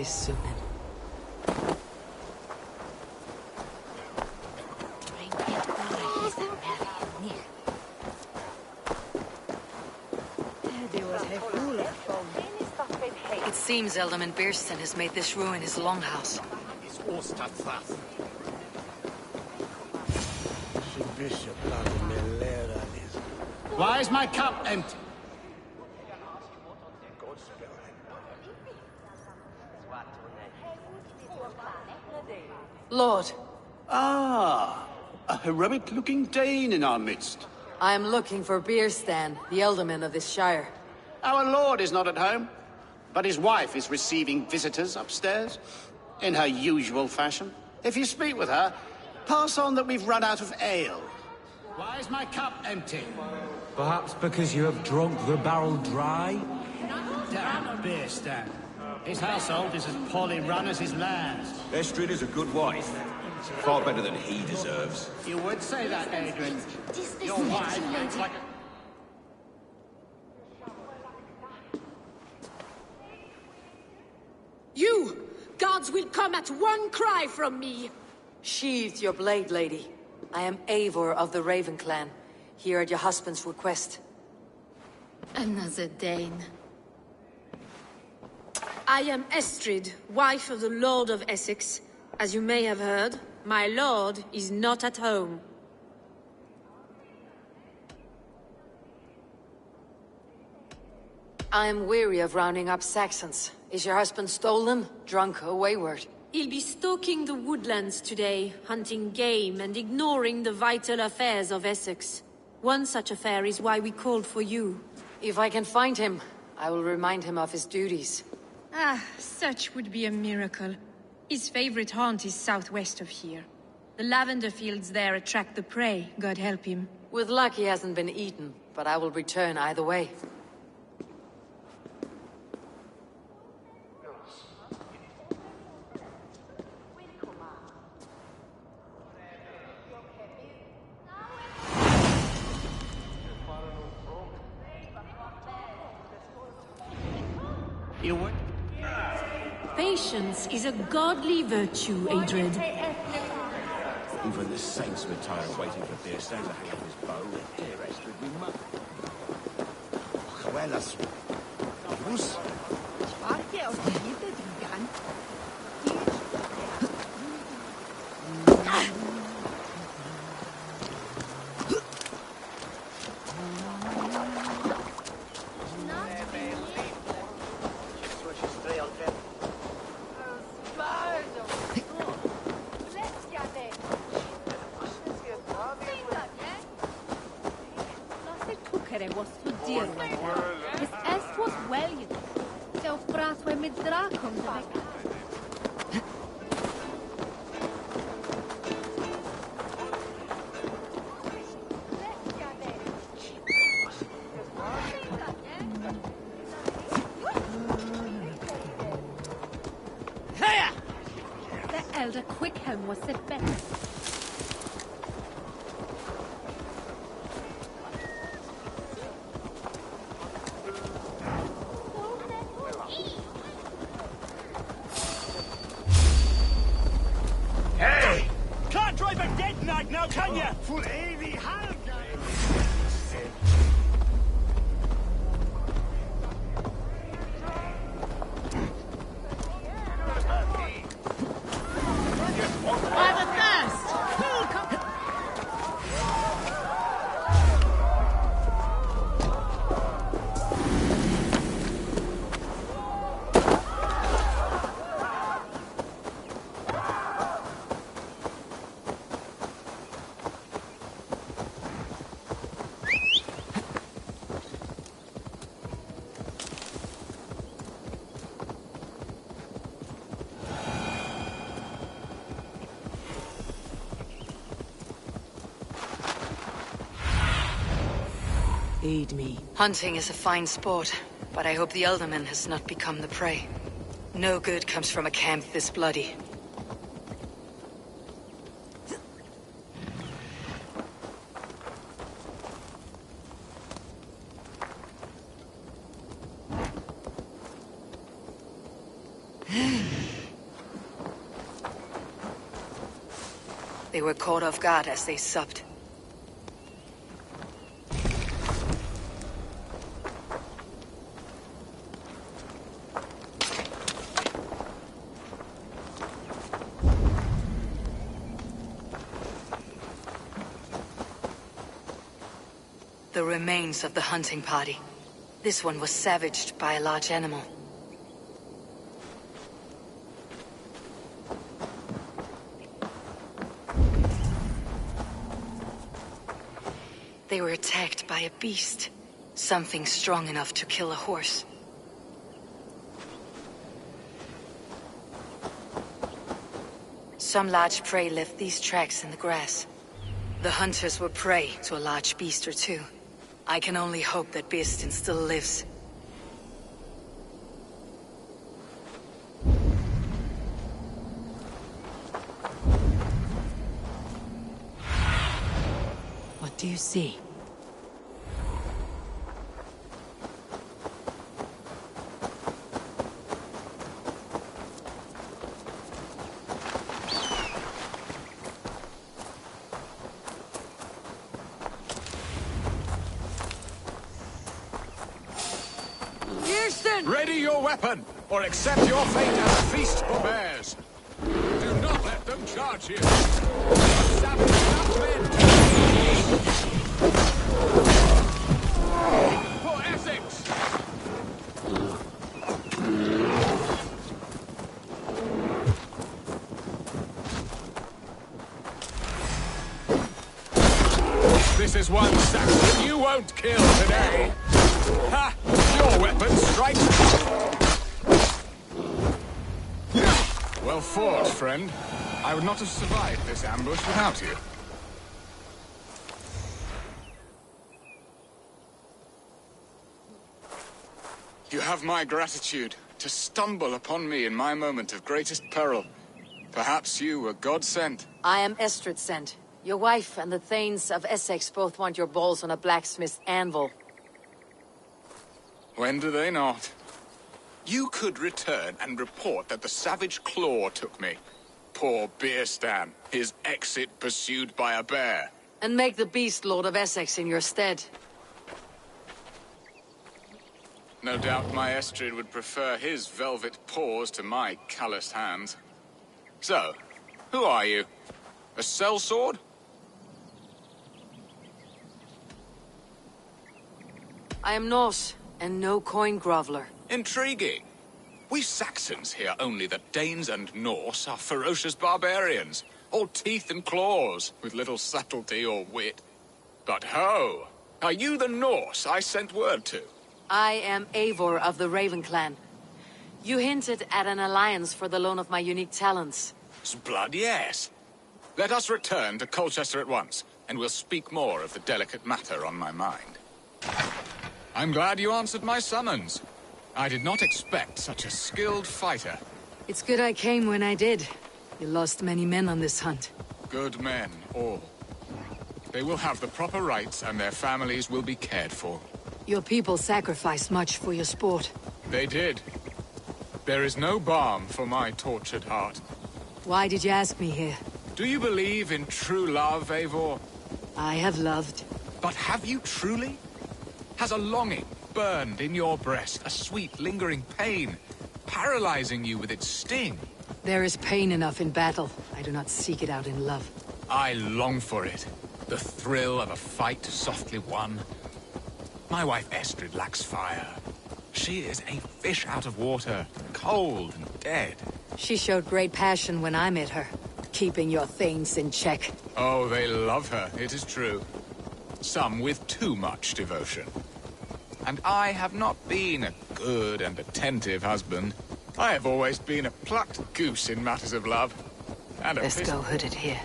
soon. It seems Alderman Biersten has made this ruin his longhouse. Why is my cup empty? Lord. Ah, a heroic-looking Dane in our midst. I am looking for Biersten, the alderman of this shire. Our lord is not at home, but his wife is receiving visitors upstairs, in her usual fashion. If you speak with her, pass on that we've run out of ale. Why is my cup empty? Perhaps because you have drunk the barrel dry? Damn Biersten. His household is as poorly run as his lands. Estrid is a good wife. Far better than he deserves. You would say that, Adrian. Your wife acts like a... You! Gods will come at one cry from me! Sheathe your blade, lady. I am Eivor of the Raven clan, here at your husband's request. Another Dane. I am Estrid, wife of the Lord of Essex. As you may have heard, my lord is not at home. I am weary of rounding up Saxons. Is your husband stolen, drunk, or wayward? He'll be stalking the woodlands today, hunting game and ignoring the vital affairs of Essex. One such affair is why we called for you. If I can find him, I will remind him of his duties. Ah, such would be a miracle. His favorite haunt is southwest of here. The lavender fields there attract the prey, God help him. With luck he hasn't been eaten, but I will return either way. You would? Patience is a godly virtue, Adred. Even the saints were tired of waiting for Biersten to hang up his bow. Dear Estrid, we must... Juelas. Rus. Elder Quickham was the best. Hey! Can't drive a dead nag now, can ya? Full evig halvgeil! Aid me. Hunting is a fine sport, but I hope the Alderman has not become the prey. No good comes from a camp this bloody. They were caught off guard as they supped. The remains of the hunting party. This one was savaged by a large animal. They were attacked by a beast. Something strong enough to kill a horse. Some large prey left these tracks in the grass. The hunters were prey to a large beast or two. I can only hope that Birsten still lives. What do you see? Ready your weapon, or accept your fate as a feast for bears. Do not let them charge you. Savage enough men for Essex! This is one Saxon you won't kill today. Ha! Your weapon strikes. Well fought, friend. I would not have survived this ambush without you. You have my gratitude to stumble upon me in my moment of greatest peril. Perhaps you were God-sent. I am Estrid sent. Your wife and the Thanes of Essex both want your balls on a blacksmith's anvil. When do they not? You could return and report that the savage claw took me. Poor Birsten, his exit pursued by a bear. And make the beast Lord of Essex in your stead. No doubt my Estrid would prefer his velvet paws to my calloused hands. So, who are you? A sellsword? I am Norse, and no coin groveler. Intriguing. We Saxons hear only that Danes and Norse are ferocious barbarians, all teeth and claws, with little subtlety or wit. But ho! Are you the Norse I sent word to? I am Eivor of the Raven clan. You hinted at an alliance for the loan of my unique talents. Blood, yes. Let us return to Colchester at once, and we'll speak more of the delicate matter on my mind. I'm glad you answered my summons. I did not expect such a skilled fighter. It's good I came when I did. You lost many men on this hunt. Good men, all. They will have the proper rights, and their families will be cared for. Your people sacrificed much for your sport. They did. There is no balm for my tortured heart. Why did you ask me here? Do you believe in true love, Eivor? I have loved. But have you truly? Has a longing burned in your breast, a sweet, lingering pain, paralyzing you with its sting? There is pain enough in battle. I do not seek it out in love. I long for it. The thrill of a fight softly won. My wife Estrid lacks fire. She is a fish out of water, cold and dead. She showed great passion when I met her, keeping your Thanes in check. Oh, they love her, it is true. Some with too much devotion. And I have not been a good and attentive husband. I have always been a plucked goose in matters of love. And a Let's go hooded here.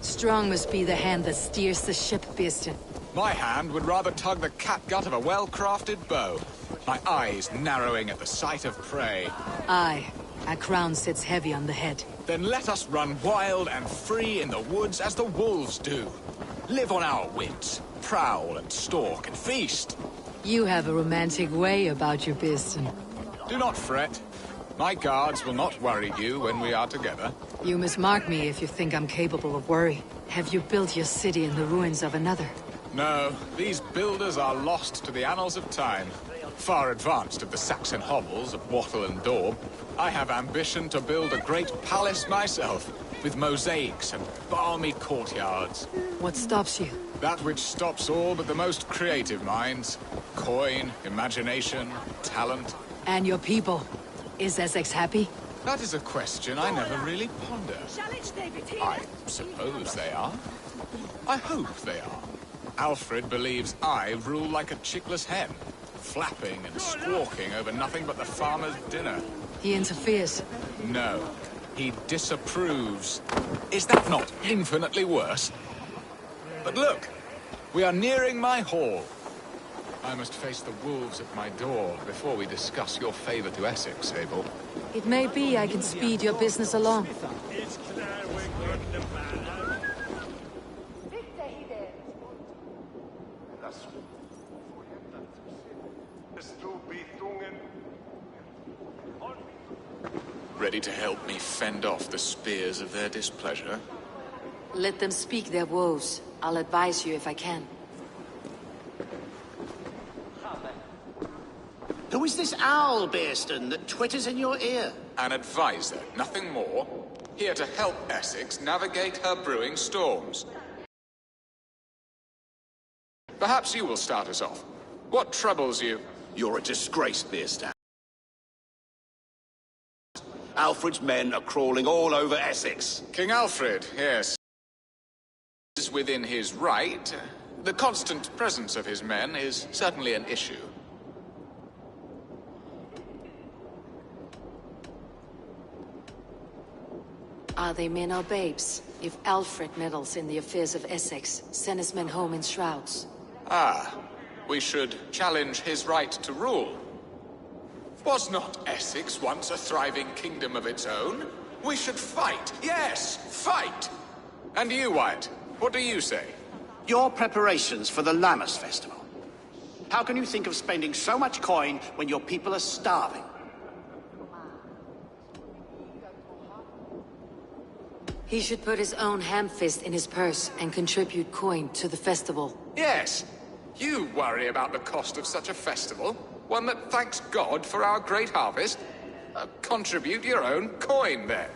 Strong must be the hand that steers the ship, Birsten. My hand would rather tug the catgut of a well-crafted bow. My eyes narrowing at the sight of prey. Aye, a crown sits heavy on the head. Then let us run wild and free in the woods as the wolves do. Live on our wits, prowl and stalk and feast. You have a romantic way about you, Birsten. Do not fret. My guards will not worry you when we are together. You mismark me if you think I'm capable of worry. Have you built your city in the ruins of another? No, these builders are lost to the annals of time. Far advanced of the Saxon hovels of Wattle and Daub, I have ambition to build a great palace myself, with mosaics and balmy courtyards. What stops you? That which stops all but the most creative minds. Coin, imagination, talent. And your people? Is Essex happy? That is a question I never really ponder. I suppose they are. I hope they are. Alfred believes I rule like a chickless hen, flapping and squawking over nothing but the farmer's dinner. He interferes. No, he disapproves. Is that not infinitely worse? But look, we are nearing my hall. I must face the wolves at my door before we discuss your favor to Essex, Abel. It may be I can speed your business along. Ready to help me fend off the spears of their displeasure? Let them speak their woes. I'll advise you if I can. Who is this owl, Bearston, that twitters in your ear? An advisor, nothing more. Here to help Essex navigate her brewing storms. Perhaps you will start us off. What troubles you? You're a disgrace, Bearstan. Alfred's men are crawling all over Essex. King Alfred, yes. Is within his right. The constant presence of his men is certainly an issue. Are they men or babes? If Alfred meddles in the affairs of Essex, send his men home in shrouds. Ah, we should challenge his right to rule. Was not Essex once a thriving kingdom of its own? We should fight, yes, fight! And you, Wyatt, what do you say? Your preparations for the Lammas Festival. How can you think of spending so much coin when your people are starving? He should put his own ham-fist in his purse and contribute coin to the festival. Yes, you worry about the cost of such a festival, one that thanks God for our great harvest. Contribute your own coin, then.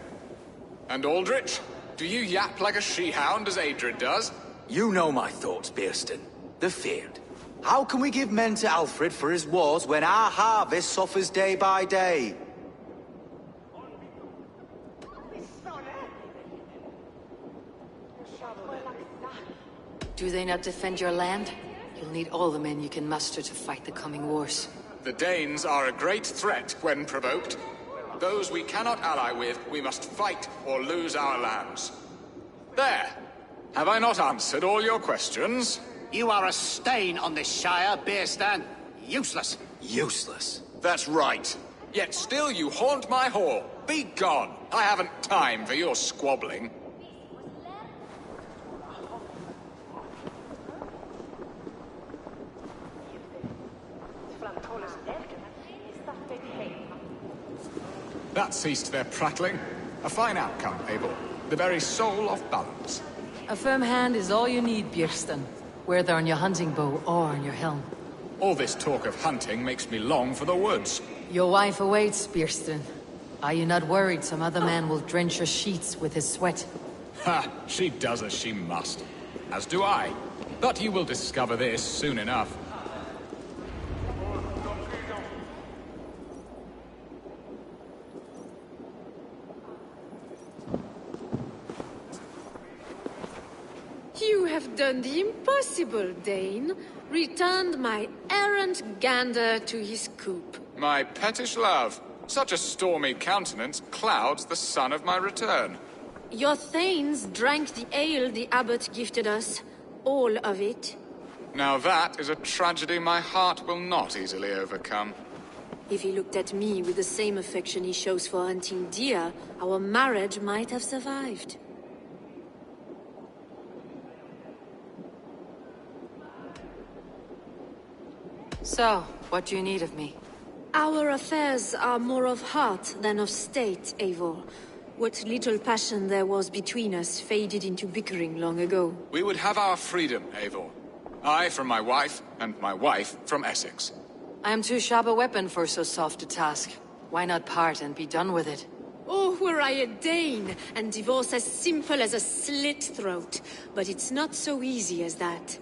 And Aldrich, do you yap like a she-hound as Adred does? You know my thoughts, Bearston. The feared. How can we give men to Alfred for his wars when our harvest suffers day by day? Do they not defend your land? You'll need all the men you can muster to fight the coming wars. The Danes are a great threat when provoked. Those we cannot ally with, we must fight or lose our lands. There! Have I not answered all your questions? You are a stain on this shire, Bearstan. Useless. Useless. That's right. Yet still you haunt my hall. Be gone. I haven't time for your squabbling. That ceased their prattling. A fine outcome, Abel. The very soul of balance. A firm hand is all you need, Björsten. Whether on your hunting bow or on your helm. All this talk of hunting makes me long for the woods. Your wife awaits, Björsten. Are you not worried some other man will drench your sheets with his sweat? Ha! She does as she must. As do I. But you will discover this soon enough. You have done the impossible, Dane. Returned my errant gander to his coop. My pettish love. Such a stormy countenance clouds the sun of my return. Your thanes drank the ale the abbot gifted us. All of it. Now that is a tragedy my heart will not easily overcome. If he looked at me with the same affection he shows for hunting deer, our marriage might have survived. So, what do you need of me? Our affairs are more of heart than of state, Eivor. What little passion there was between us faded into bickering long ago. We would have our freedom, Eivor. I from my wife, and my wife from Essex. I am too sharp a weapon for so soft a task. Why not part and be done with it? Oh, were I a Dane, and divorce as simple as a slit throat. But it's not so easy as that.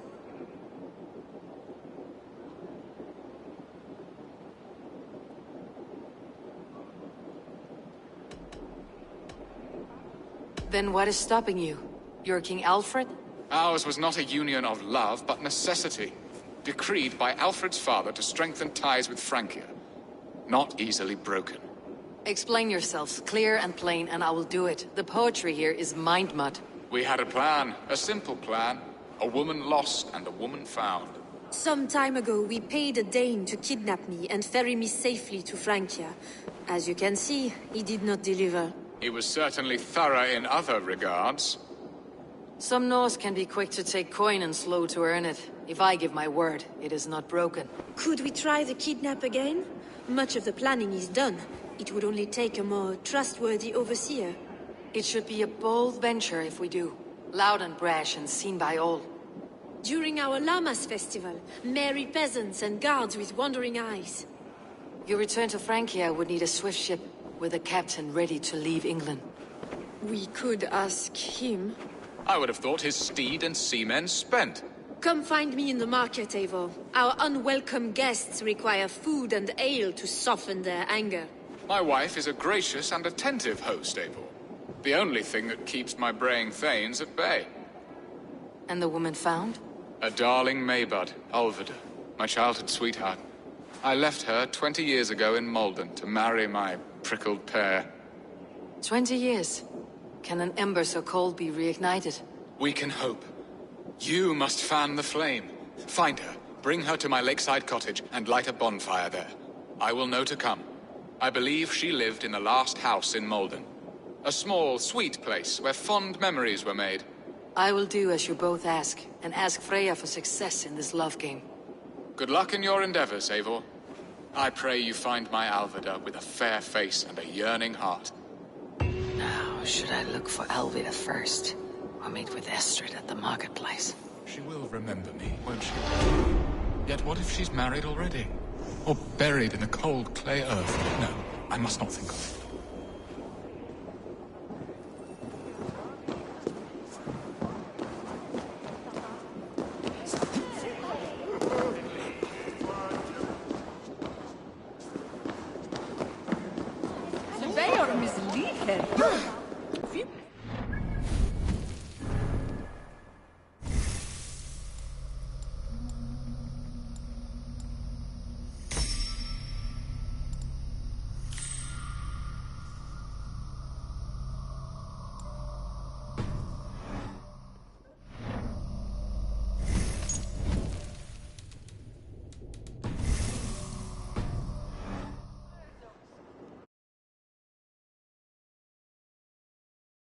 Then what is stopping you? You're King Alfred? Ours was not a union of love, but necessity. Decreed by Alfred's father to strengthen ties with Francia. Not easily broken. Explain yourselves, clear and plain, and I will do it. The poetry here is mind mud. We had a plan, a simple plan. A woman lost and a woman found. Some time ago, we paid a Dane to kidnap me and ferry me safely to Francia. As you can see, he did not deliver. He was certainly thorough in other regards. Some Norse can be quick to take coin and slow to earn it. If I give my word, it is not broken. Could we try the kidnap again? Much of the planning is done. It would only take a more trustworthy overseer. It should be a bold venture if we do. Loud and brash and seen by all. During our Llamas festival, merry peasants and guards with wandering eyes. Your return to Francia would need a swift ship, with a captain ready to leave England. We could ask him. I would have thought his steed and seamen spent. Come find me in the market, Eivor. Our unwelcome guests require food and ale to soften their anger. My wife is a gracious and attentive host, Eivor. The only thing that keeps my braying thanes at bay. And the woman found? A darling Maybud, Ulvida, my childhood sweetheart. I left her 20 years ago in Malden to marry my prickled pear. 20 years? Can an ember so cold be reignited? We can hope. You must fan the flame. Find her, bring her to my lakeside cottage, and light a bonfire there. I will know to come. I believe she lived in the last house in Malden. A small, sweet place where fond memories were made. I will do as you both ask, and ask Freya for success in this love game. Good luck in your endeavors, Eivor. I pray you find my Alvida with a fair face and a yearning heart. Now, should I look for Alvida first, or meet with Estrid at the marketplace? She will remember me, won't she? Yet what if she's married already? Or buried in the cold clay earth? No, I must not think of it.